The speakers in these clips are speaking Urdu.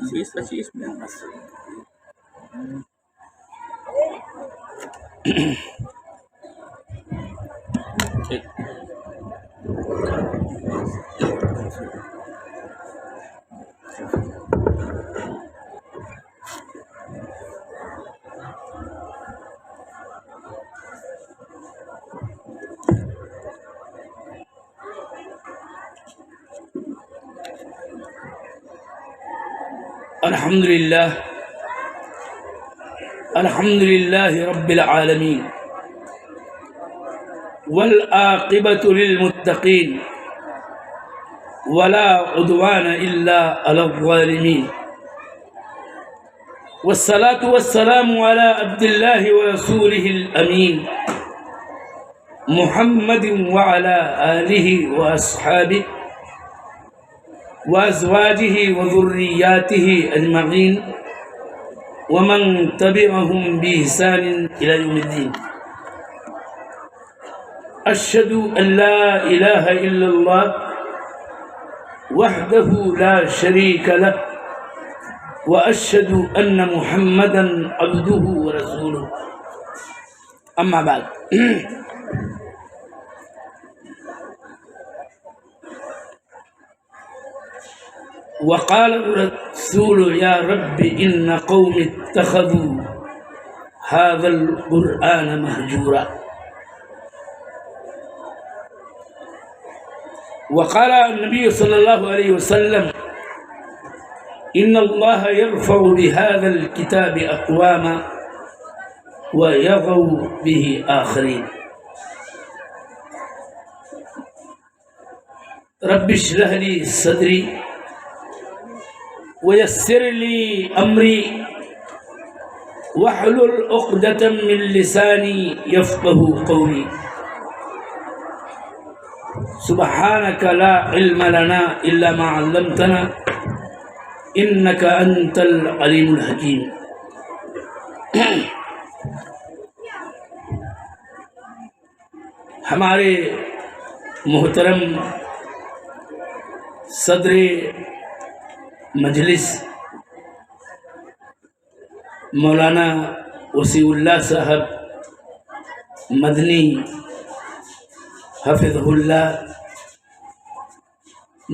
25 menos. الحمد لله رب العالمين والعاقبة للمتقين ولا عدوان إلا على الظالمين والصلاة والسلام على عبد الله ورسوله الأمين محمد وعلى آله وأصحابه وأزواجه وذرياته أجمعين ومن تبعهم بإحسان إلى يوم الدين. أشهد أن لا إله إلا الله وحده لا شريك له وأشهد أن محمدا عبده ورسوله. أما بعد، وقال الرسول يا رب إن قوم اتخذوا هذا القرآن مهجورا. وقال النبي صلى الله عليه وسلم إن الله يرفع بهذا الكتاب أقواما ويضع به آخرين. رب اشرح لي صدري ويسر لي أمري واحلل عقدة من لساني يفقه قولي. سبحانك لا علم لنا إلا ما علمتنا إنك أنت العليم الحكيم. ہمارے محترم صدر مجلس مولانا وسیع اللہ صاحب مدنی حفظہ اللہ،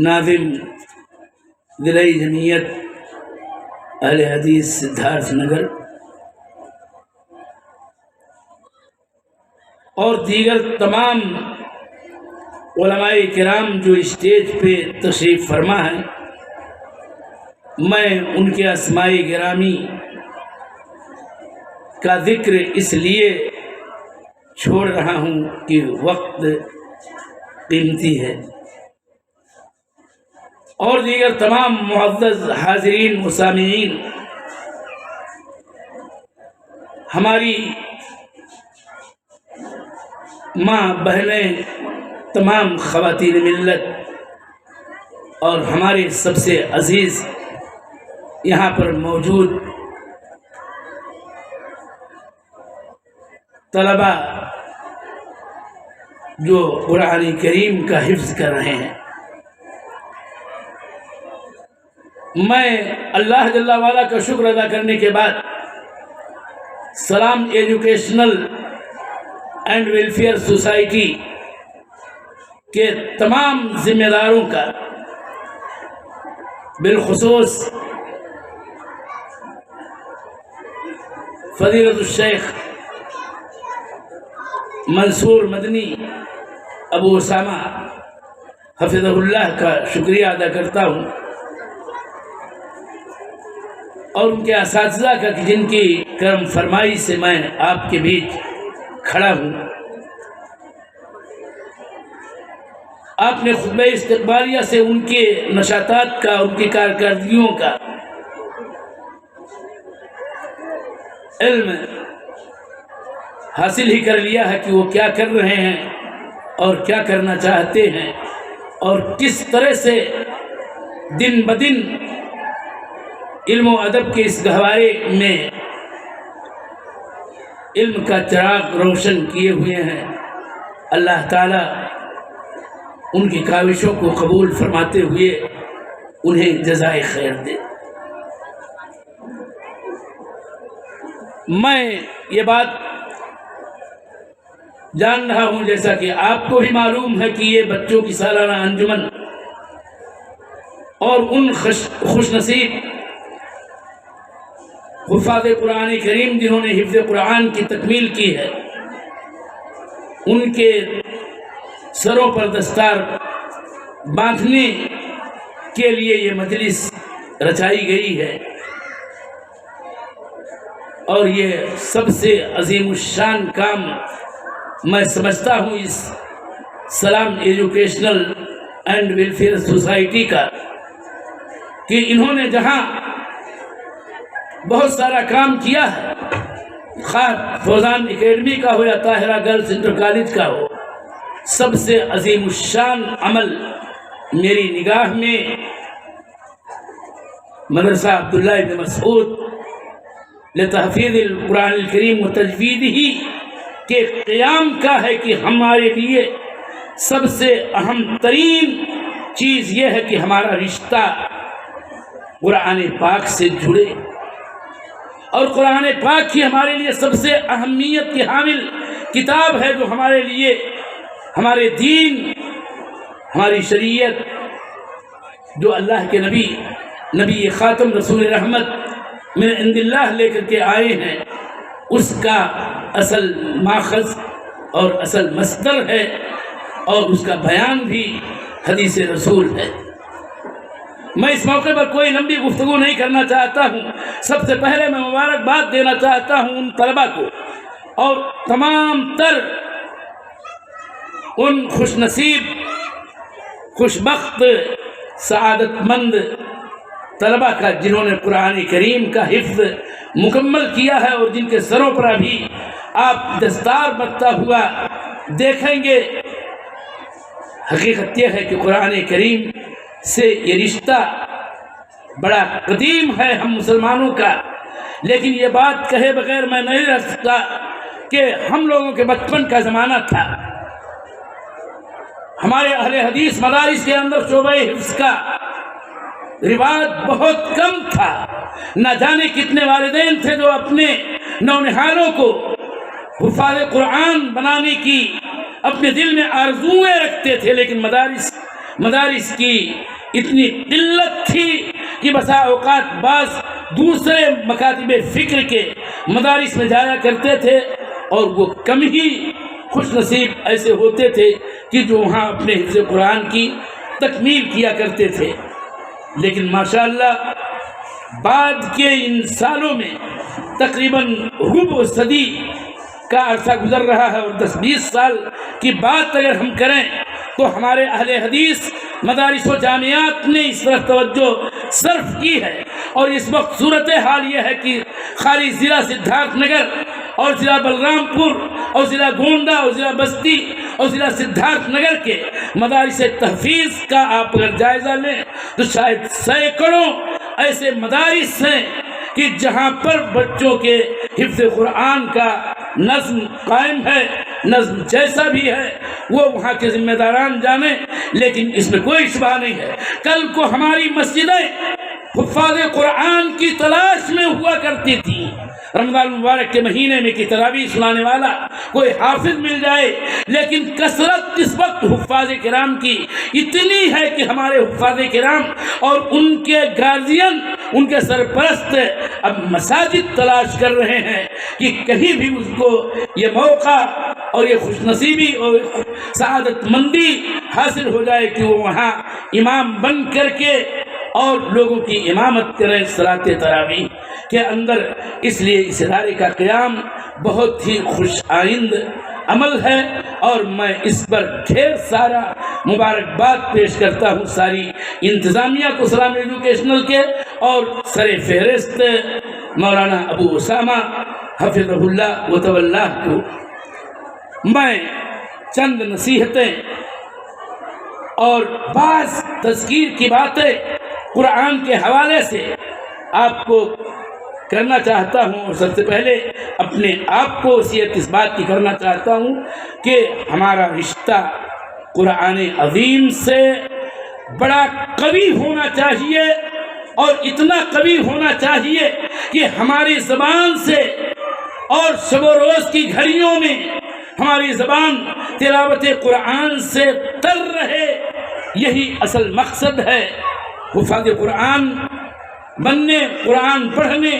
ناظم ضلعی جمعیت اہل حدیث سدھارتھ نگر، اور دیگر تمام علماء کرام جو اسٹیج پہ تشریف فرما ہیں، میں ان کے اسماء گرامی کا ذکر اس لیے چھوڑ رہا ہوں کہ وقت قیمتی ہے، اور دیگر تمام معزز حاضرین و سامعین، ہماری ماں بہنیں، تمام خواتین ملت اور ہمارے سب سے عزیز یہاں پر موجود طلباء جو قرآن کریم کا حفظ کر رہے ہیں، میں اللہ جل وعلا کا شکر ادا کرنے کے بعد سلام ایجوکیشنل اینڈ ویلفیئر سوسائٹی کے تمام ذمہ داروں کا، بالخصوص فضیلت الشیخ منصور مدنی ابو اسامہ حفظہ اللہ کا شکریہ ادا کرتا ہوں، اور ان کے اساتذہ کا کہ جن کی کرم فرمائی سے میں آپ کے بیچ کھڑا ہوں۔ آپ نے خطبہ استقبالیہ سے ان کے نشاطات کا، ان کی کارکردگیوں کا علم حاصل ہی کر لیا ہے کہ وہ کیا کر رہے ہیں اور کیا کرنا چاہتے ہیں، اور کس طرح سے دن بدن علم و ادب کے اس گہوارے میں علم کا چراغ روشن کیے ہوئے ہیں۔ اللہ تعالیٰ ان کی کاوشوں کو قبول فرماتے ہوئے انہیں جزائے خیر دے۔ میں یہ بات جان رہا ہوں، جیسا کہ آپ کو بھی معلوم ہے، کہ یہ بچوں کی سالانہ انجمن اور ان خوش نصیب حفاظ قرآن کریم جنہوں نے حفظ قرآن کی تکمیل کی ہے، ان کے سروں پر دستار باندھنے کے لیے یہ مجلس رچائی گئی ہے، اور یہ سب سے عظیم الشان کام میں سمجھتا ہوں اس سلام ایجوکیشنل اینڈ ویلفیئر سوسائٹی کا، کہ انہوں نے جہاں بہت سارا کام کیا ہے، خواہ فوزان اکیڈمی کا ہو یا طاہرہ گرلز انٹر کالج کا ہو، سب سے عظیم الشان عمل میری نگاہ میں مدرسہ عبداللہ بن مسعود لتحفیظ القرآن الکریم و تجویدہ کے قیام کا ہے، کہ ہمارے لیے سب سے اہم ترین چیز یہ ہے کہ ہمارا رشتہ قرآن پاک سے جڑے، اور قرآن پاک ہی ہمارے لیے سب سے اہمیت کی حامل کتاب ہے، جو ہمارے لیے ہمارے دین، ہماری شریعت، جو اللہ کے نبی خاتم رسول رحمت من عند اللہ لے کر کے آئے ہیں، اس کا اصل ماخذ اور اصل مصدر ہے، اور اس کا بیان بھی حدیث رسول ہے۔ میں اس موقع پر کوئی لمبی گفتگو نہیں کرنا چاہتا ہوں، سب سے پہلے میں مبارکباد دینا چاہتا ہوں ان طلباء کو اور تمام تر ان خوش نصیب، خوش بخت، سعادت مند طلباء کا جنہوں نے قرآن کریم کا حفظ مکمل کیا ہے، اور جن کے سروں پر ابھی آپ دستار بنتا ہوا دیکھیں گے۔ حقیقت یہ ہے کہ قرآن کریم سے یہ رشتہ بڑا قدیم ہے ہم مسلمانوں کا، لیکن یہ بات کہے بغیر میں نہیں رہ سکتا کہ ہم لوگوں کے بچپن کا زمانہ تھا، ہمارے اہل حدیث مدارس کے اندر شعبہ حفظ کا رواج بہت کم تھا، نہ جانے کتنے والدین تھے جو اپنے نونہالوں کو حفاظ قرآن بنانے کی اپنے دل میں آرزوئیں رکھتے تھے، لیکن مدارس کی اتنی قلت تھی کہ بسا اوقات بعض دوسرے مکاتب فکر کے مدارس میں جایا کرتے تھے، اور وہ کم ہی خوش نصیب ایسے ہوتے تھے کہ جو وہاں اپنے حفظ قرآن کی تکمیل کیا کرتے تھے۔ لیکن ماشاءاللہ بعد کے ان سالوں میں تقریباً ربع صدی کا عرصہ گزر رہا ہے، اور 10-20 سال کی بات اگر ہم کریں تو ہمارے اہل حدیث مدارس و جامعات نے اس طرف توجہ صرف کی ہے، اور اس وقت صورتحال یہ ہے کہ خالی ضلع سدھارتھ نگر اور ضلع بلرام پور اور ضلع گونڈا اور ضلع بستی اور ضلع سدھارتھ نگر کے مدارس تحفیظ کا آپ اگر جائزہ لیں تو شاید سینکڑوں ایسے مدارس ہیں کہ جہاں پر بچوں کے حفظ قرآن کا نظم قائم ہے، نظم جیسا بھی ہے وہ وہاں کے ذمہ داران جانیں، لیکن اس میں کوئی شبہ نہیں ہے کل کو ہماری مسجدیں حفاظ قرآن کی تلاش میں ہوا کرتی تھیں۔ رمضان المبارک کے مہینے میں کہ تراویح سنانے والا کوئی حافظ مل جائے، لیکن کثرت اس وقت حفاظ کرام کی اتنی ہے کہ ہمارے حفاظ کرام اور ان کے گارجین، ان کے سرپرست اب مساجد تلاش کر رہے ہیں کہ کہیں بھی اس کو یہ موقع اور یہ خوش نصیبی اور سعادت مندی حاصل ہو جائے کہ وہ وہاں امام بن کر کے اور لوگوں کی امامت کریں صلاۃ تراویح کے اندر۔ اس لیے اس ادارے کا قیام بہت ہی خوش آئند عمل ہے، اور میں اس پر ڈھیر سارا مبارکباد پیش کرتا ہوں ساری انتظامیہ کو سلام ایجوکیشنل کے، اور سر فہرست مولانا ابو اسامہ حفظہ اللہ و تولاہ کو۔ میں چند نصیحتیں اور بعض تذکیر کی باتیں قرآن کے حوالے سے آپ کو کرنا چاہتا ہوں، اور سب سے پہلے اپنے آپ کو وصیت اس بات کی کرنا چاہتا ہوں کہ ہمارا رشتہ قرآن عظیم سے بڑا قوی ہونا چاہیے، اور اتنا قوی ہونا چاہیے کہ ہماری زبان سے اور شب و روز کی گھڑیوں میں ہماری زبان تلاوت قرآن سے تر رہے، یہی اصل مقصد ہے۔ حفاظ قرآن بننے، قرآن پڑھنے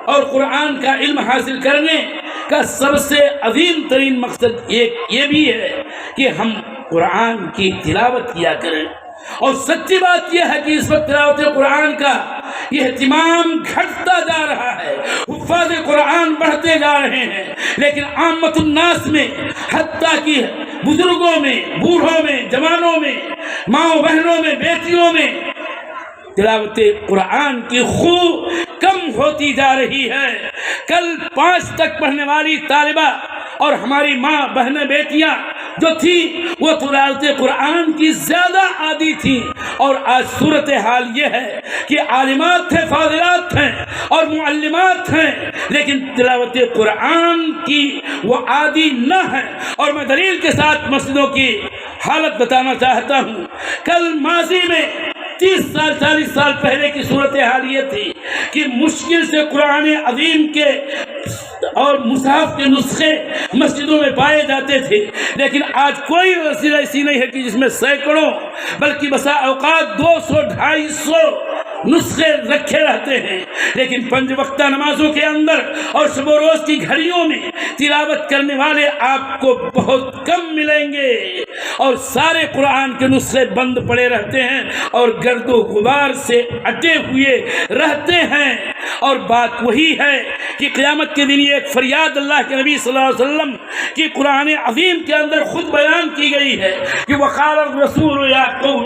اور قرآن کا علم حاصل کرنے کا سب سے عظیم ترین مقصد ایک یہ بھی ہے کہ ہم قرآن کی تلاوت کیا کریں۔ اور سچی بات یہ ہے کہ اس وقت تلاوت قرآن کا یہ اہتمام گھٹتا جا رہا ہے، حفاظ قرآن بڑھتے جا رہے ہیں، لیکن عامت الناس میں، حتیٰ کہ بزرگوں میں، بوڑھوں میں، جوانوں میں، ماؤں بہنوں میں، بیٹیوں میں تلاوت قرآن کی خو کم ہوتی جا رہی ہے۔ کل 5 تک پڑھنے والی طالبہ اور ہماری ماں بہنیں بیٹیاں جو تھی وہ تلاوت قرآن کی زیادہ عادی تھی، اور آج صورتحال یہ ہے کہ عالمات ہیں، فاضلات ہیں اور معلمات ہیں، لیکن تلاوت قرآن کی وہ عادی نہ ہے۔ اور میں دلیل کے ساتھ مسجدوں کی حالت بتانا چاہتا ہوں۔ کل ماضی میں 30 سال 40 سال پہلے کی صورتحال یہ تھی کہ مشکل سے قرآن عظیم کے اور مصحف کے نسخے مسجدوں میں پائے جاتے تھے، لیکن آج کوئی مسجد ایسی نہیں ہے کہ جس میں سینکڑوں بلکہ بسا اوقات 200 250 نسخے رکھے رہتے ہیں، لیکن 5 وقتہ نمازوں کے اندر اور شب و روز کی گھڑیوں میں تلاوت کرنے والے آپ کو بہت کم ملیں گے، اور سارے قرآن کے نسخے بند پڑے رہتے ہیں اور گرد و غبار سے اٹے ہوئے رہتے ہیں۔ اور بات وہی ہے کہ قیامت کے دن یہ ایک فریاد اللہ کے نبی صلی اللہ علیہ وسلم کی قرآن عظیم کے اندر خود بیان کی گئی ہے کہ وقال الرسول یا قوم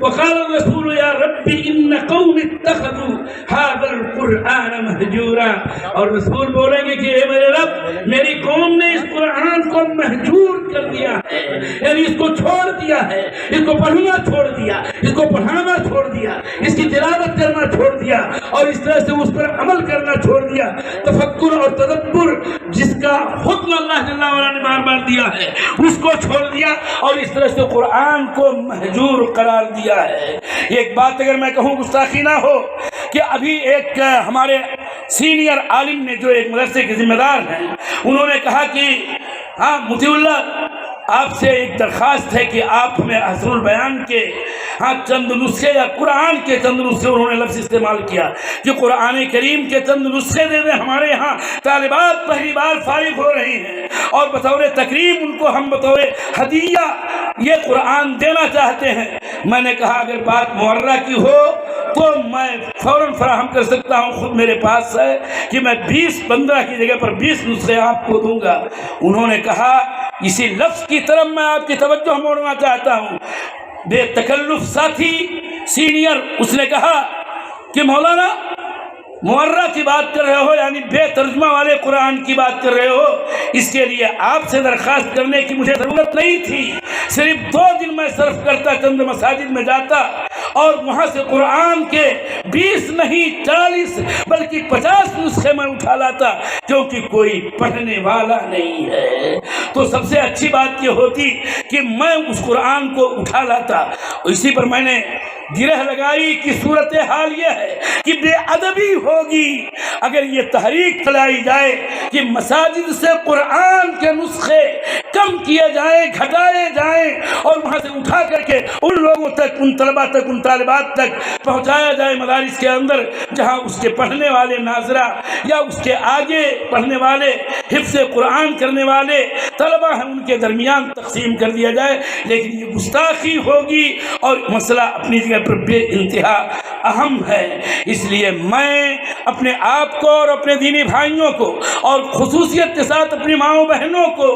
وقال الرسول یا رب ان قوم اتخذوا هذا القرآن مہجورا، اور رسول بولیں گے کہ اے میرے رب، میری قوم نے اس قرآن کو مہجور کر دیا ہے، یعنی اس کو چھوڑ دیا ہے، اس کو پڑھنا چھوڑ دیا، اس کو پڑھانا چھوڑ دیا، اس کی تلاوت کرنا چھوڑ دیا، اور اس طرح سے اس پر عمل کرنا چھوڑ دیا۔ تفکر اور تدبر جس کا حکم اللہ جل وعلا نے بار بار دیا ہے اس کو چھوڑ دیا، اور اس طرح سے قرآن کو مہجور قرار دیا ہے۔ ایک بات اگر میں کہوں گستاخی نہ ہو کہ ابھی ایک ہمارے سینئر عالم نے جو ایک مدرسے کے ذمہ دار ہیں، انہوں نے کہا کہ ہاں مطیع اللہ، آپ سے ایک درخواست ہے کہ آپ ہمیں حسن البیان کے چند نسخے یا قرآن کے چند نسخے، انہوں نے لفظ استعمال کیا کہ قرآن کریم کے چند نسخے دے دیں، ہمارے ہاں طالبات پہلی بار فارغ ہو رہی ہیں اور بطور تکریم ان کو ہم بطور ہدیہ یہ قرآن دینا چاہتے ہیں۔ میں نے کہا اگر بات معرہ کی ہو تو میں فوراً فراہم کر سکتا ہوں، خود میرے پاس ہے کہ میں 20-15 کی جگہ پر 20 نسخے آپ کو دوں گا۔ انہوں نے کہا اسی لفظ کی طرف میں آپ کی توجہ موڑنا چاہتا ہوں۔ بے تکلف ساتھی سینئر اس نے کہا کہ مولانا معرہ کی بات کر رہے ہو، یعنی بے ترجمہ والے قرآن کی بات کر رہے ہو، اس کے لیے آپ سے درخواست کرنے کی مجھے ضرورت نہیں تھی، صرف 2 دن میں صرف کرتا، چند مساجد میں جاتا اور وہاں سے قرآن کے 20 نہیں 40 بلکہ 50 نسخے میں اٹھا لاتا، کیونکہ کوئی پڑھنے والا نہیں ہے۔ تو سب سے اچھی بات یہ ہوتی کہ میں اس قرآن کو اٹھا لاتا۔ اسی پر میں نے گرہ لگائی کہ صورتحال یہ ہے کہ بے ادبی ہوگی اگر یہ تحریک چلائی جائے کہ مساجد سے قرآن کے نسخے کم کیے جائیں، گھٹائے جائیں، اور وہاں سے اٹھا کر کے ان لوگوں تک، ان طلباء تک، ان طالبات تک پہنچایا جائے مدارس کے اندر جہاں اس کے پڑھنے والے ناظرہ یا اس کے آگے پڑھنے والے حفظ قرآن کرنے والے طلباء ہیں ان کے درمیان تقسیم کر دیا جائے۔ لیکن یہ گستاخی ہوگی اور مسئلہ اپنی جگہ پر بے انتہا اہم ہے۔ اس لیے میں اپنے آپ کو اور اپنے دینی بھائیوں کو اور خصوصیت کے ساتھ اپنی ماؤں بہنوں کو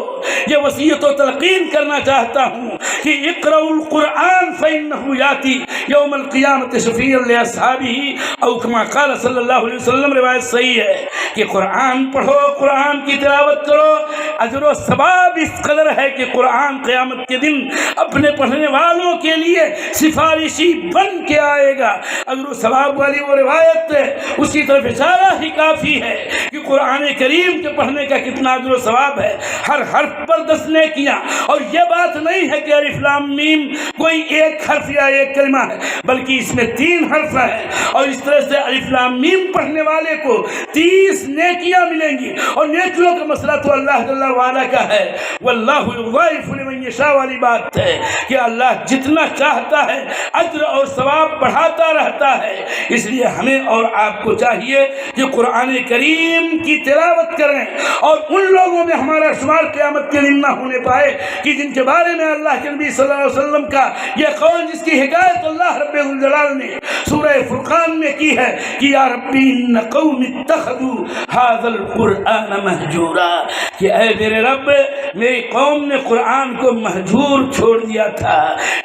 یہ وصیت و تلقین کرنا چاہتا ہوں کہ اقرؤوا القرآن فإنہ یاتی یوم القیامت شفیعا لأصحابہ او کما قال صلی اللہ علیہ وسلم۔ روایت صحیح ہے کہ قرآن پڑھو، قرآن کی تلاوت کرو، اجر و ثواب اس قدر ہے کہ قرآن قیامت کے دن اپنے پڑھنے والوں کے لیے سفارشی بن کے آئے گا۔ اگر اجر و ثواب والی وہ روایت اس کی طرف اشارہ ہی کافی ہے کہ قرآن کریم کے پڑھنے کا کتنا اجر و ثواب ہے، ہر حرف پر 10 نیکیاں۔ اور یہ بات نہیں ہے کہ الف لام میم کوئی ایک حرف یا ایک کلمہ ہے، بلکہ اس میں 3 حرف ہیں، اور اس طرح سے الف لام میم پڑھنے والے کو 30 نیکیاں ملیں گی۔ اور نیکیوں کا مسئلہ تو اللہ جل وعلا کا ہے، واللہ یضاعف لمن یشاء والی بات ہے کہ اللہ جتنا چاہتا ہے اجر اور ثواب بڑھاتا رہتا ہے۔ اس لیے ہمیں اور آپ کو چاہیے کہ قرآن کریم کی تلاوت کریں، اور ان لوگوں میں ہمارا شمار قیامت کے دن نہ ہونے پائے کہ جن کے بارے میں اللہ کے نبی صلی اللہ علیہ وسلم کا یہ قول، جس کی حکایت اللہ رب الجلال نے سورہ فرقان میں کی ہے کہ یا ربی ان قوم اتخذوا ھذا القرآن مہجورا، کہ اے میرے رب میری قوم نے قرآن کو مہجور چھوڑ دیا تھا۔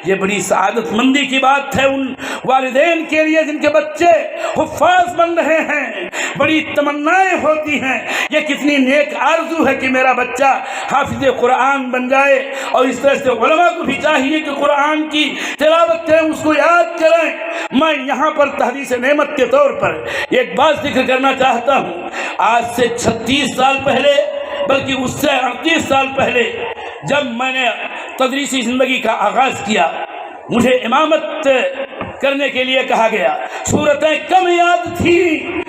یہ بڑی سعادت مندی کی بات ہے ان والدین کے لیے جن کے بچے حفاظ بن رہے ہیں، بڑی تمنائیں ہوتی ہیں، یہ کتنی نیک آرزو ہے کہ میرا بچہ حافظ قرآن بن جائے۔ اور اس طرح سے علماء کو بھی چاہیے کہ قرآن کی تلاوت کریں، اس کو یاد کریں۔ میں یہاں پر تحدیث نعمت کے طور پر ایک بات ذکر کرنا چاہتا ہوں۔ آج سے 36 سال پہلے، بلکہ اس سے 38 سال پہلے جب میں نے تدریسی زندگی کا آغاز کیا، مجھے امامت کرنے کے لیے کہا گیا، صورتیں کم یاد تھیں،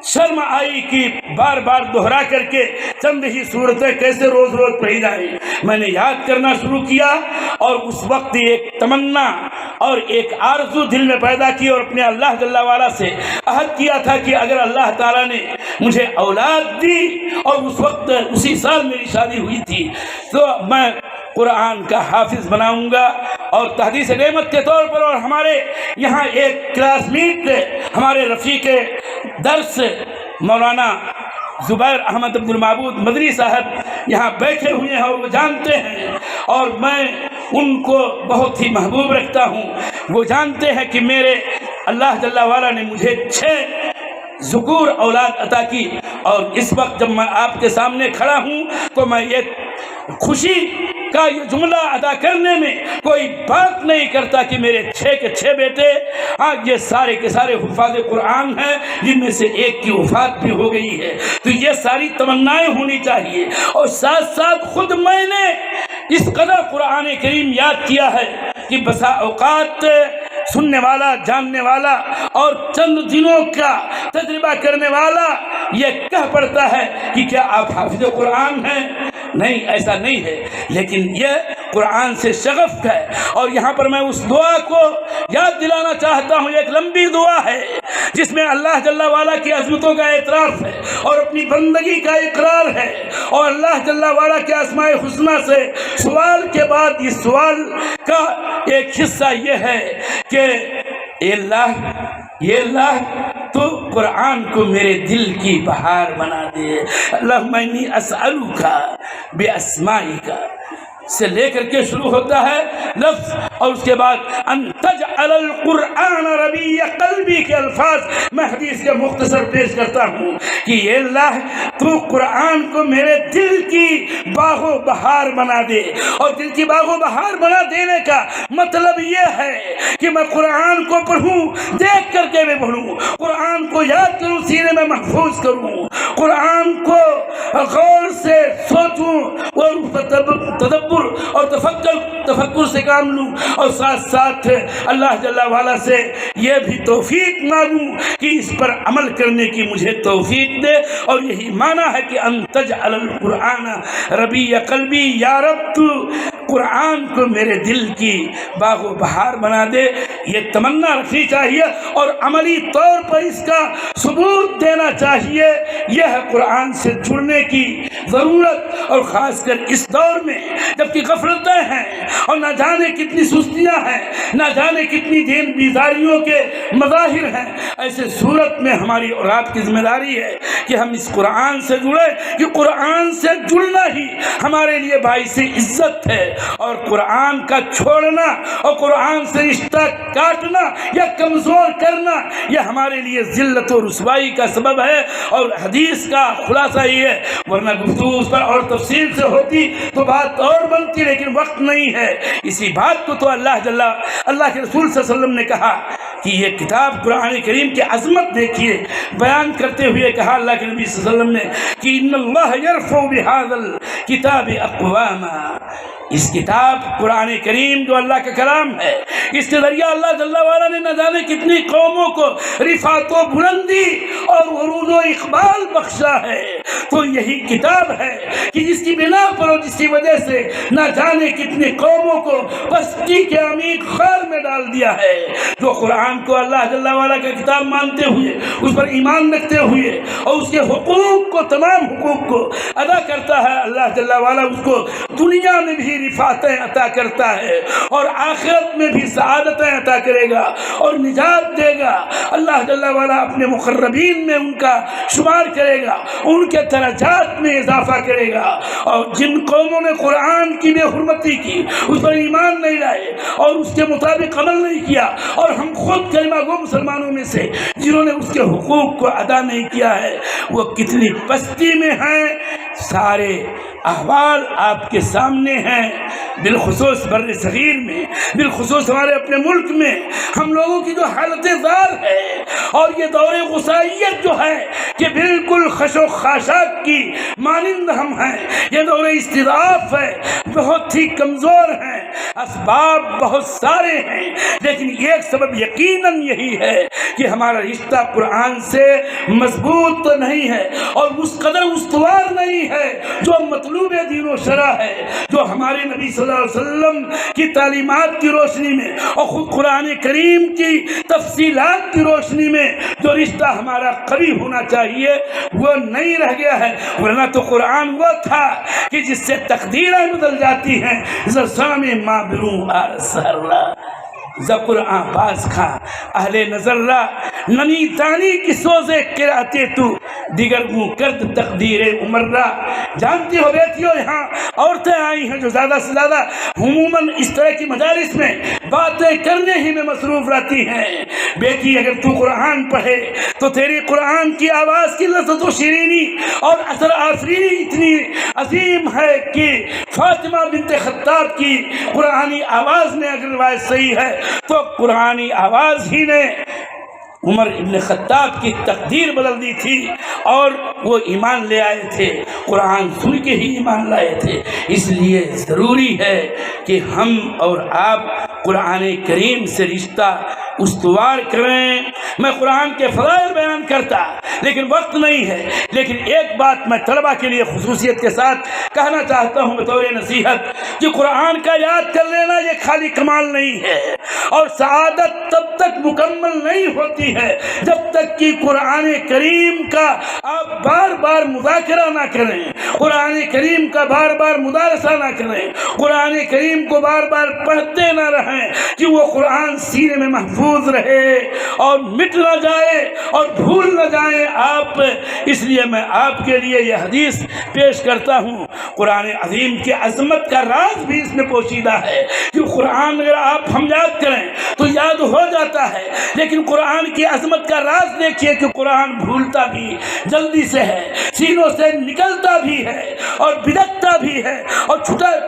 شرم آئی کہ بار بار دہرا کر کے چند ہی صورتیں کیسے روز روز پڑھی جائیں۔ میں نے یاد کرنا شروع کیا، اور اس وقت ایک تمنا اور ایک آرزو دل میں پیدا کی، اور اپنے اللہ جل وعلا سے عہد کیا تھا کہ اگر اللہ تعالیٰ نے مجھے اولاد دی، اور اس وقت اسی سال میری شادی ہوئی تھی، تو میں قرآن کا حافظ بناؤں گا۔ اور تحدیث نعمت کے طور پر، اور ہمارے یہاں ایک کلاس میٹ ہمارے رفیق درس مولانا زبیر احمد عبد المعبود مدنی صاحب یہاں بیٹھے ہوئے ہیں، اور وہ جانتے ہیں، اور میں ان کو بہت ہی محبوب رکھتا ہوں۔ وہ جانتے ہیں کہ میرے اللہ جل وعلا نے مجھے 6 ذکور اولاد عطا کی، اور اس وقت جب میں آپ کے سامنے کھڑا ہوں تو میں یہ خوشی کا یہ جملہ ادا کرنے میں کوئی بات نہیں کرتا کہ میرے 6 کے 6 بیٹے، یہ سارے کے سارے حفاظ قرآن ہیں، جن میں سے ایک کی وفات بھی ہو گئی ہے۔ تو یہ ساری تمنائیں ہونی چاہیے، اور ساتھ ساتھ خود میں نے اس قدر قرآن کریم یاد کیا ہے کہ بسا اوقات سننے والا، جاننے والا اور چند دنوں کا تجربہ کرنے والا یہ کہہ پڑتا ہے کہ کیا آپ حافظ قرآن ہیں؟ نہیں، ایسا نہیں ہے، لیکن یہ قرآن سے شغف ہے۔ اور یہاں پر میں اس دعا کو یاد دلانا چاہتا ہوں، ایک لمبی دعا ہے جس میں اللہ جل وعلا کی عظمتوں کا اعتراف ہے، اور اپنی بندگی کا اقرار ہے، اور اللہ جل وعلا کے اسماء الحسنی سے سوال کے بعد اس سوال کا ایک حصہ یہ ہے کہ اے اللہ تو قرآن کو میرے دل کی بہار بنا دے۔ اللہم انی اسألک باسمائک سے لے کر کے شروع ہوتا ہے لفظ، اور اس کے بعد ان تجعل القرآن ربیع قلبی کے الفاظ میں حدیث کے مختصر پیش کرتا ہوں کہ اے اللہ تو قرآن کو میرے دل کی باغ و بہار بنا دے۔ اور دل کی باغ و بہار بنا دینے کا مطلب یہ ہے کہ میں قرآن کو پڑھوں، دیکھ کر کے میں پڑھوں، قرآن کو یاد کروں، سینے میں محفوظ کروں، قرآن کو غور سے سوچوں، اور تدبر اور تفکر سے کام لوں، اور ساتھ ساتھ اللہ جل وعلا سے یہ بھی توفیق مانگوں کہ اس پر عمل کرنے کی مجھے توفیق دے۔ اور یہی معنی ہے کہ ان تجعل القرآن ربیع قلبی، یا رب تو قرآن کو میرے دل کی باغ و بہار بنا دے۔ یہ تمنا رکھنی چاہیے، اور عملی طور پر اس کا ثبوت دینا چاہیے۔ یہ ہے قرآن سے جڑنے کی ضرورت، اور خاص کر اس دور میں جبکہ غفلتیں ہیں، اور نہ جانے کتنی سستیاں ہیں، نہ جانے کتنی دین بیداریوں کے مظاہر ہیں، ایسے صورت میں ہماری اور آپ کی ذمہ داری ہے کہ ہم اس قرآن سے جڑیں، کہ قرآن سے جڑنا ہی ہمارے لیے باعث عزت ہے، اور قرآن کا چھوڑنا اور قرآن سے رشتہ کاٹنا یا کمزور کرنا یہ ہمارے لیے ذلت و رسوائی کا سبب ہے۔ اور حدیث کا خلاصہ یہ ہے، ورنہ گفتگو اس پر اور تفصیل سے ہوتی تو بات اور بنتی، لیکن وقت نہیں ہے۔ اسی بات کو تو اللہ کے رسول صلی اللہ علیہ وسلم نے کہا کہ یہ کتاب قرآن کریم کی عظمت دیکھیے، بیان کرتے ہوئے کہا اللہ کے نبی صلی اللہ علیہ وسلم نے کہ ان اللہ یرفع بہذا الکتاب اقواما، اس کتاب قرآن کریم جو اللہ کا کلام ہے، اس کے ذریعہ اللہ جل وعلا نے نہ جانے کتنی قوموں کو رفعت و بلندی اور عروج و اقبال بخشا ہے۔ تو یہی کتاب ہے کہ جس کی بنا پر اور جس کی وجہ سے نہ جانے کتنی قوموں کو پستی کے عمیق خار میں ڈال دیا ہے۔ جو قرآن کو اللہ جل وعلا کا کتاب مانتے ہوئے، اس پر ایمان رکھتے ہوئے اور اس کے حقوق کو، تمام حقوق کو ادا کرتا ہے، اللہ جل وعلا اس کو دنیا میں بھی رفعتیں عطا کرتا ہے اور آخرت میں بھی سعادتیں عطا کرے گا اور نجات دے گا۔ اللہ جل وعلا اپنے مقربین میں ان کا شمار کرے گا، ان کے درجات میں اضافہ کرے گا۔ اور جن قوموں نے قرآن کی بے حرمتی کی، اس پر ایمان نہیں لائے اور اس کے مطابق عمل نہیں کیا، اور ہم خود کلمہ گو مسلمانوں میں سے جنہوں نے اس کے حقوق کو ادا نہیں کیا ہے، وہ کتنی پستی میں ہیں۔ سارے احوال آپ کے سامنے ہیں، بالخصوص بر صغیر میں، بالخصوص ہمارے اپنے ملک میں ہم لوگوں کی جو حالت زار ہے، اور یہ دور غصائیت جو ہے کہ بالکل خش و خاشاک کی مانند ہم ہیں، یہ دور استضعاف ہے، بہت ہی کمزور ہیں۔ اسباب بہت سارے ہیں، لیکن ایک سبب یقیناً یہی ہے کہ ہمارا رشتہ قرآن سے مضبوط تو نہیں ہے اور اس قدر استوار نہیں ہے جو مطلوب دین و شرع ہے، جو ہمارے نبی صلی اللہ علیہ وسلم کی تعلیمات کی روشنی میں اور خود قرآن کریم کی تفصیلات کی روشنی میں جو رشتہ ہمارا قوی ہونا چاہیے وہ نہیں رہ گیا ہے۔ ورنہ تو قرآن وہ تھا کہ جس سے تقدیریں بدل جاتی ہیں۔ زرسام ما بروں آرسر قرآن باز کھا اہل نظر را ننی تانی کی سوزے قرأتے تو دیگر گوں کرد تقدیر عمر را۔ جانتی ہو بیٹیوں، یہاں عورتیں آئی ہیں جو زیادہ سے زیادہ عموماً اس طرح کی مجالس میں باتیں کرنے ہی میں مصروف رہتی ہیں۔ بیٹی اگر تو قرآن پڑھے تو تیری قرآن کی آواز کی لذت و شیرینی اور اثر آفرینی اتنی عظیم ہے کہ فاطمہ بنت خطاب کی قرآنی آواز میں اگر روایت صحیح ہے تو قرآنی آواز ہی نے عمر ابن خطاب کی تقدیر بدل دی تھی، اور وہ ایمان لے آئے تھے، قرآن سن کے ہی ایمان لائے تھے۔ اس لیے ضروری ہے کہ ہم اور آپ قرآن کریم سے رشتہ استوار کریں۔ میں قرآن کے فضائل بیان کرتا لیکن وقت نہیں ہے، لیکن ایک بات میں طلبہ کے لیے خصوصیت کے ساتھ کہنا چاہتا ہوں بطور نصیحت کہ قرآن کا یاد کر لینا یہ خالی کمال نہیں ہے، اور سعادت تب تک مکمل نہیں ہوتی ہے جب تک کہ قرآن کریم کا آپ بار بار مذاکرہ نہ کریں، قرآن کریم کا بار بار مدارسہ نہ کریں، قرآن کریم کو بار بار پڑھتے نہ رہیں کہ وہ قرآن سینے میں محفوظ رہے اور مٹ نہ جائے اور بھول نہ جائیں آپ۔ اس لیے میں آپ کے لیے یہ حدیث پیش کرتا ہوں۔ قرآن عظیم کی عظمت کا راز بھی اس میں پوشیدہ ہے کہ قرآن اگر آپ ہم یاد کریں تو یاد ہو جاتا ہے، لیکن قرآن کی عظمت کا راز دیکھیے کہ قرآن بھولتا بھی جلدی سے ہے، سینوں سے نکلتا بھی ہے اور بھٹکتا بھی ہے اور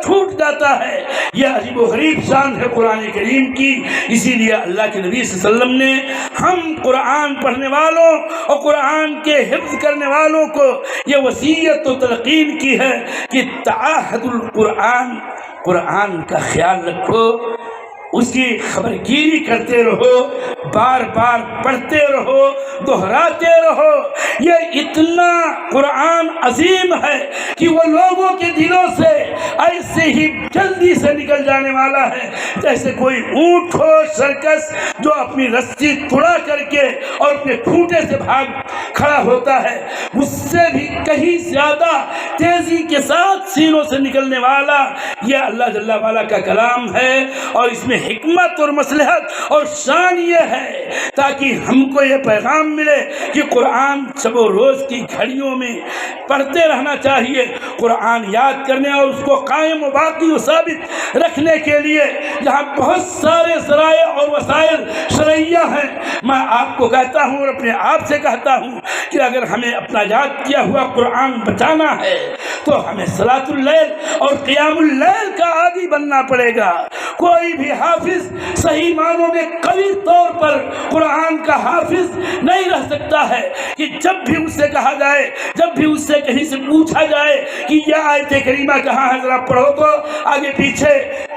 چھوٹ جاتا ہے۔ یہ عجیب و غریب شان ہے قرآن کریم کی۔ اسی لیے اللہ کے نبی صلی اللہ علیہ وسلم نے ہم قرآن پڑھنے والوں اور قرآن کے حفظ کرنے والوں کو یہ وصیت و تلقین کی ہے کہ تعاہد القرآن، قرآن کا خیال رکھو، اس کی خبرگیری کرتے رہو، بار بار پڑھتے رہو، دہراتے رہو۔ یہ اتنا قرآن عظیم ہے کہ وہ لوگوں کے دلوں سے ایسے ہی جلدی سے نکل جانے والا ہے جیسے کوئی اونٹ ہو سرکس جو اپنی رسی توڑا کر کے اور اپنے کھوٹے سے بھاگ کھڑا ہوتا ہے، اس سے بھی کہیں زیادہ تیزی کے ساتھ سینوں سے نکلنے والا یہ اللہ جل وعلا کا کلام ہے۔ اور اس میں حکمت اور مصلحت اور شان یہ ہے تاکہ ہم کو یہ پیغام ملے کہ قرآن شب و روز کی گھڑیوں میں پڑھتے رہنا چاہیے۔ قرآن یاد کرنے اور اس کو قائم و باقی و ثابت رکھنے کے لیے جہاں بہت سارے ذرائع اور وسائل شرعیہ ہیں، میں آپ کو کہتا ہوں اور اپنے آپ سے کہتا ہوں کہ اگر ہمیں اپنا یاد کیا ہوا قرآن بچانا ہے تو ہمیں صلاۃ اللیل اور قیام اللیل کا عادی بننا پڑے گا۔ کوئی بھی حافظ صحیح معنوں میں قوی طور پر قرآن کا حافظ نہیں رہ سکتا ہے کہ جب بھی اس سے کہا جائے، جب بھی اس سے کہیں سے پوچھا جائے کہ یہ آیت کریمہ کہاں ہے ذرا پڑھو تو آگے پیچھے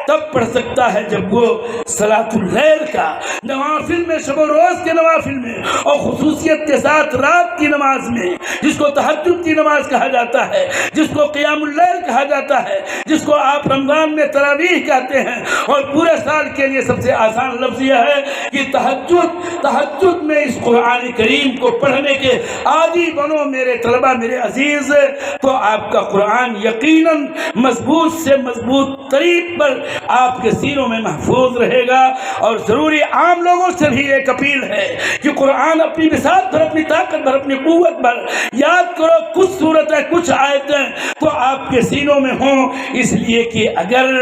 تب پڑھ سکتا ہے جب وہ صلاۃ اللیل کا نوافل میں، شب و روز کے نوافل میں، اور خصوصیت کے ساتھ رات کی نماز میں، جس کو تہجد کی نماز کہا جاتا ہے، جس کو قیام اللیل کہا جاتا ہے، جس کو آپ رمضان میں تراویح کہتے ہیں، اور پورے سال کے لیے سب سے آسان لفظ یہ ہے کہ تہجد میں اس قرآن کریم کو پڑھنے کے عادی بنو میرے طلبہ، میرے عزیز، تو آپ کا قرآن یقیناً مضبوط سے مضبوط طریق پر آپ کے سینوں میں محفوظ رہے گا۔ اور ضروری عام لوگوں سے بھی ایک اپیل ہے کہ قرآن اپنی بساط پر، اپنی طاقت پر، اپنی قوت پر یاد کرو، کچھ صورتیں، کچھ آیتیں تو آپ کے سینوں میں ہوں، اس لیے کہ اگر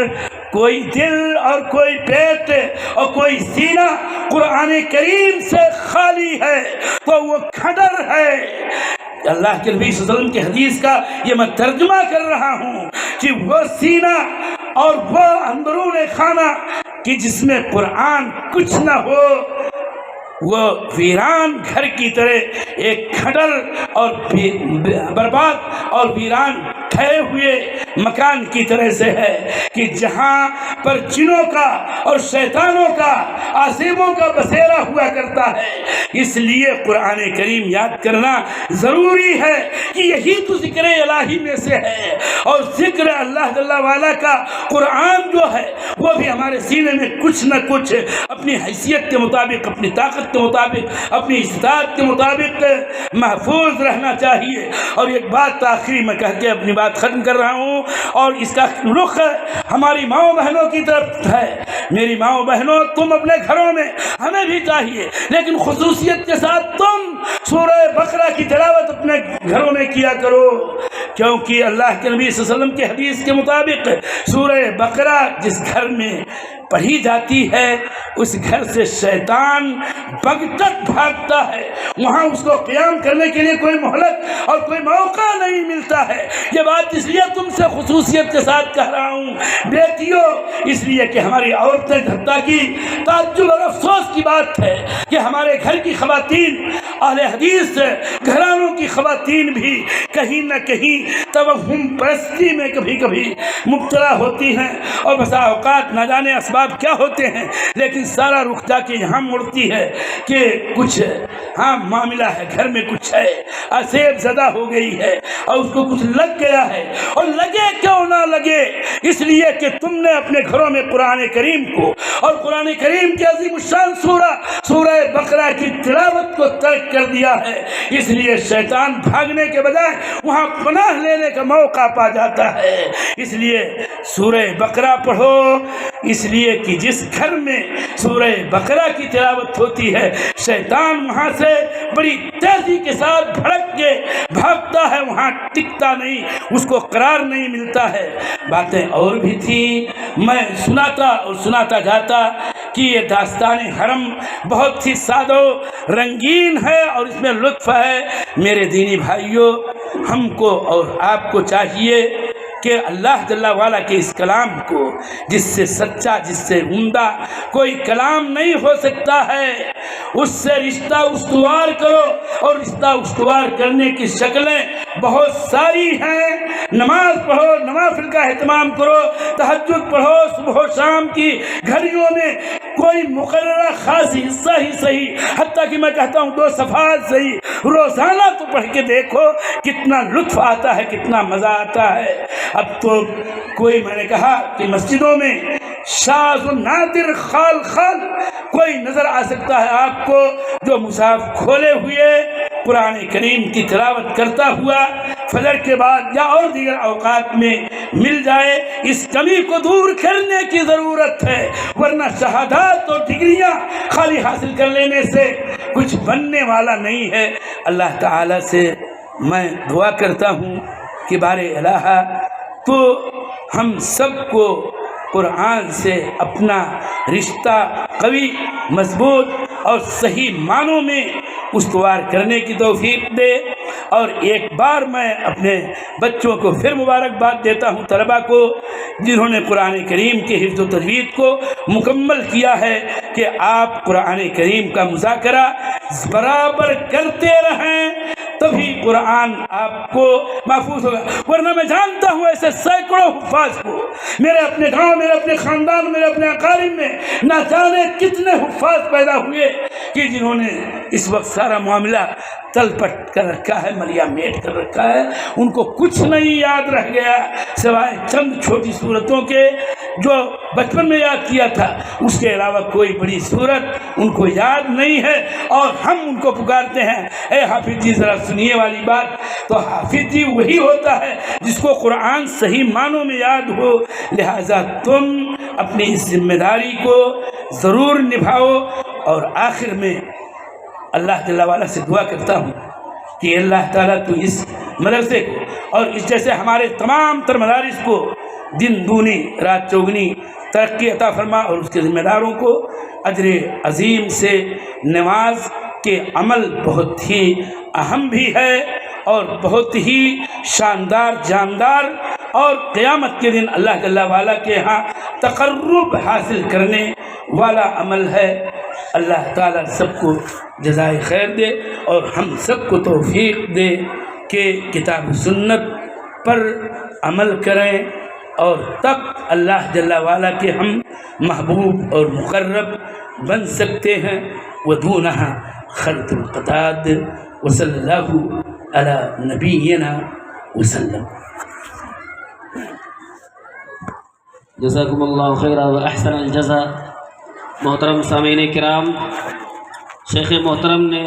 کوئی دل اور کوئی پیٹ اور کوئی سینہ قرآن کریم سے خالی ہے تو وہ کھڈر ہے۔ اللہ کے نبی صلی اللہ علیہ وسلم کی حدیث کا یہ میں ترجمہ کر رہا ہوں کہ وہ سینہ اور وہ اندرون خانہ کہ جس میں قرآن کچھ نہ ہو، وہ ویران گھر کی طرح ایک کھڈر اور برباد اور ویران ٹھہرے ہوئے مکان کی طرح سے ہے کہ جہاں پر جنوں کا اور شیطانوں کا، آسیبوں کا بسیرا ہوا کرتا ہے۔ اس لیے قرآن کریم یاد کرنا ضروری ہے کہ یہی تو ذکر الہی میں سے ہے، اور ذکر اللہ جل وعلا کا قرآن جو ہے وہ بھی ہمارے سینے میں کچھ نہ کچھ اپنی حیثیت کے مطابق، اپنی طاقت کے مطابق، اپنی استطاعت کے مطابق محفوظ رہنا چاہیے۔ اور ایک بات آخری میں کہہ کے اپنی بات ختم کر رہا ہوں، اور اس کا رخ ہماری ماؤں بہنوں کی طرف ہے۔ میری ماؤں بہنوں، تم اپنے گھروں میں، ہمیں بھی چاہیے لیکن خصوصیت کے ساتھ تم سورہ بقرہ کی تلاوت اپنے گھروں میں کیا کرو، کیونکہ اللہ کے نبی صلی اللہ علیہ وسلم کے حدیث کے مطابق سورہ بقرہ جس گھر میں پڑھی جاتی ہے اس گھر سے شیطان بغتت بھاگتا ہے، وہاں اس کو قیام کرنے کے لیے کوئی مہلت اور کوئی موقع نہیں ملتا ہے۔ یہ بات اس لیے تم سے خصوصیت کے ساتھ کہہ رہا ہوں بیٹیوں، اس لیے کہ ہماری عورتیں، حتیٰ کی تعجب اور افسوس کی بات ہے کہ ہمارے گھر کی خواتین، اہل حدیث گھرانوں کی خواتین بھی کہیں نہ کہیں توہم پرستی میں کبھی کبھی مبتلا ہوتی ہیں، اور بسا اوقات نہ جانے اسباب کیا ہوتے ہیں، لیکن سارا رخ جا کے یہاں مڑتی ہے کہ کچھ معاملہ ہے، گھر میں کچھ ہے، آسیب زدہ ہو گئی ہے اور اس کو کچھ لگ گیا ہے، اور لگے کیوں نہ لگے، اس لیے کہ تم نے اپنے گھروں میں قرآن کریم کو اور قرآن کریم کی عظیم الشان سورہ بقرہ کی تلاوت کو ترک کر دیا ہے، اس لیے شیطان بھاگنے کے بجائے وہاں پناہ لینے کا موقع پا جاتا ہے۔ اس لیے سورہ بقرہ پڑھو، اس لیے کہ جس گھر میں سورہ بقرہ کی تلاوت ہوتی ہے شیطان وہاں سے بڑی تیزی کے ساتھ بھڑک کے بھاگتا ہے، وہاں ٹکتا نہیں، اس کو قرار نہیں ملتا ہے۔ باتیں اور بھی تھیں، میں سناتا جاتا کہ یہ داستان حرم بہت ہی سادہ و رنگین ہے اور اس میں لطف ہے۔ میرے دینی بھائیوں، ہم کو اور آپ کو چاہیے کہ اللہ جل وعلا کے اس کلام کو، جس سے سچا، جس سے عمدہ کوئی کلام نہیں ہو سکتا ہے، اس سے رشتہ استوار کرو، اور رشتہ استوار کرنے کی شکلیں بہت ساری ہیں۔ نماز پڑھو، نوافل کا اہتمام کرو، تہجد پڑھو، صبح و شام کی گھڑیوں میں کوئی مقررہ خاص حصہ ہی صحیح، حتیٰ کہ میں کہتا ہوں 2 صفحات صحیح روزانہ تو پڑھ کے دیکھو، کتنا لطف آتا ہے، کتنا مزہ آتا ہے۔ اب تو کوئی، میں نے کہا کہ مسجدوں میں شاذ و نادر خال کوئی نظر آ سکتا ہے آپ کو جو مصحف کھولے ہوئے قرآن کریم کی تلاوت کرتا ہوا فجر کے بعد یا اور دیگر اوقات میں مل جائے۔ اس کمی کو دور کرنے کی ضرورت ہے، ورنہ شہادات اور ڈگریاں خالی حاصل کر لینے سے کچھ بننے والا نہیں ہے۔ اللہ تعالی سے میں دعا کرتا ہوں کہ بار الہ تو ہم سب کو قرآن سے اپنا رشتہ قوی، مضبوط اور صحیح معنوں میں استوار کرنے کی توفیق دے، اور ایک بار میں اپنے بچوں کو پھر مبارکباد دیتا ہوں، طلباء کو جنہوں نے قرآن کریم کے حفظ و تجوید کو مکمل کیا ہے، کہ آپ قرآن کریم کا مذاکرہ برابر کرتے رہیں، تبھی قرآن آپ کو محفوظ ہوگا۔ ورنہ میں جانتا ہوں ایسے سینکڑوں حفاظ کو، میرے اپنے گاؤں، میرے اپنے خاندان، میرے اپنے اقارب میں نہ جانے کتنے حفاظ پیدا ہوئے کہ جنہوں نے اس وقت سارا معاملہ تل پٹ کر رکھا ہے، مریا میٹ کر رکھا ہے، ان کو کچھ نہیں یاد رہ گیا سوائے چند چھوٹی صورتوں کے جو بچپن میں یاد کیا تھا، اس کے علاوہ کوئی بڑی صورت ان کو یاد نہیں ہے۔ اور ہم ان کو پکارتے ہیں، اے حافظ جی ذرا سنیے والی بات، تو حافظ جی وہی ہوتا ہے جس کو قرآن صحیح معنوں میں یاد ہو۔ لہٰذا تم اپنی اس ذمہ داری کو ضرور نبھاؤ۔ اور آخر میں اللہ جل وعلا سے دعا کرتا ہوں کہ اللہ تعالیٰ تو اس مدرسے کو اور اس جیسے ہمارے تمام تر مدارس کو دن دونی رات چوگنی ترقی عطا فرما، اور اس کے ذمہ داروں کو اجر عظیم سے نواز، کہ عمل بہت ہی اہم بھی ہے اور بہت ہی شاندار جاندار، اور قیامت کے دن اللہ جل وعلا کے ہاں تقرب حاصل کرنے والا عمل ہے۔ اللہ تعالیٰ سب کو جزائے خیر دے اور ہم سب کو توفیق دے کہ کتاب و سنت پر عمل کریں، اور تب اللہ جل وعلا کے ہم محبوب اور مقرب بن سکتے ہیں۔ وَدُونَهَا خَلْقُ الْقَتَادِ وَصَلَّى اللَّهُ عَلَى نَبِيِّنَا وَسَلَّمَ۔ جزاکم اللہ خیر و احسن الجزا۔ محترم سامعین کرام، شیخ محترم نے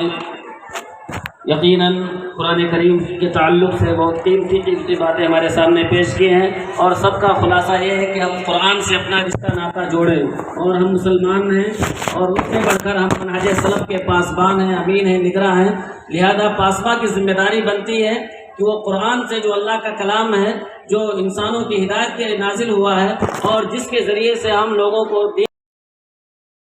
یقیناً قرآن کریم کے تعلق سے بہت قیمتی باتیں ہمارے سامنے پیش کی ہیں، اور سب کا خلاصہ یہ ہے کہ ہم قرآن سے اپنا رشتہ ناطہ جوڑیں، اور ہم مسلمان ہیں، اور اس سے بڑھ کر ہم منہج سلف کے پاسبان ہیں، امین ہیں، نگراں ہیں۔ لہذا پاسباں کی ذمہ داری بنتی ہے کہ وہ قرآن سے، جو اللہ کا کلام ہے، جو انسانوں کی ہدایت کے لیے نازل ہوا ہے، اور جس کے ذریعے سے ہم لوگوں کو